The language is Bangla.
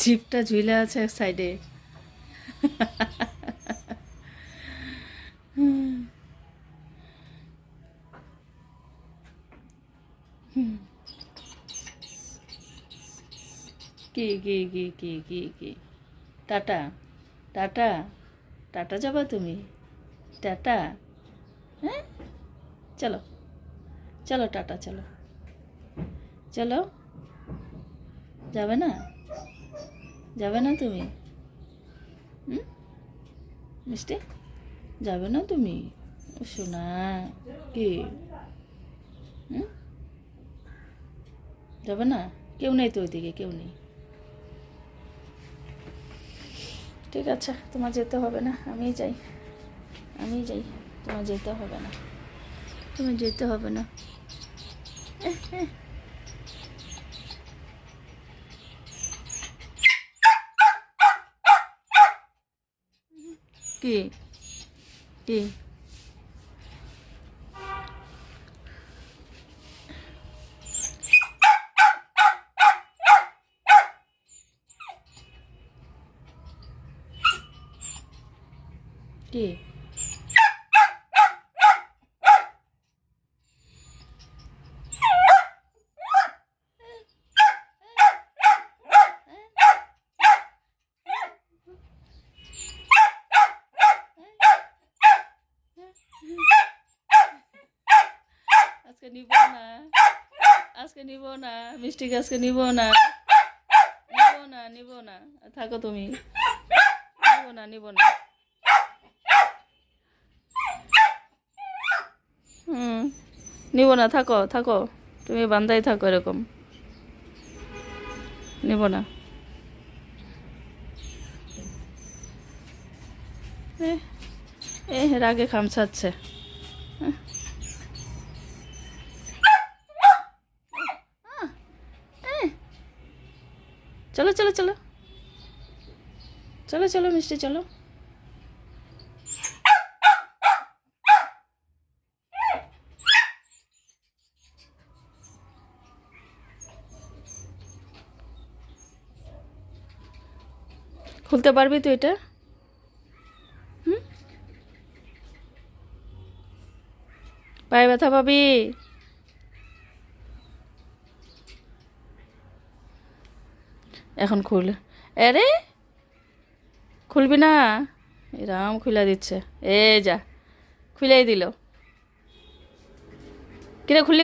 জিপটা ঝুলে আছে এক সাইডে। কি কি কি কি কি কি টাটা, টাটা, টাটা যাবা তুমি? টাটা। হ্যাঁ, চলো, চলো টাটা, চলো, চলো। যাবে না? যাবে না তুমি? হুম, মিষ্টি, যাবে না তুমি? ও সোনা, কি? হুম, যাবে না? কেউ নেই তো ওইদিকে, কেউ নেই। ঠিক আছে, তোমার যেতে হবে না, আমিই যাই, আমি যাই। তোমার যেতে হবে না, তোমার যেতে হবে না। কি কি কি? আজকে নিব না, আজকে নিব না মিষ্টিকে, আজকে নিব না, নিব না, নিব না। থাকো তুমি, নিব না, নিব না। হুম, নিব না, থাকো থাকো, তুমি বান্দাই থাকো এরকম, নিব না। এ এ রাগে খামছাচ্ছে। চলো চলো চলো, চলো চলো মিষ্টি, চলো। খুলতে পারবি তুই এটা? হুম, পায়ে ব্যথা পাবি। এখন খুল। আরে, খুলবি না? এরাম খুলে দিচ্ছে। এ যা, খুলেই দিল। কিরে খুললি?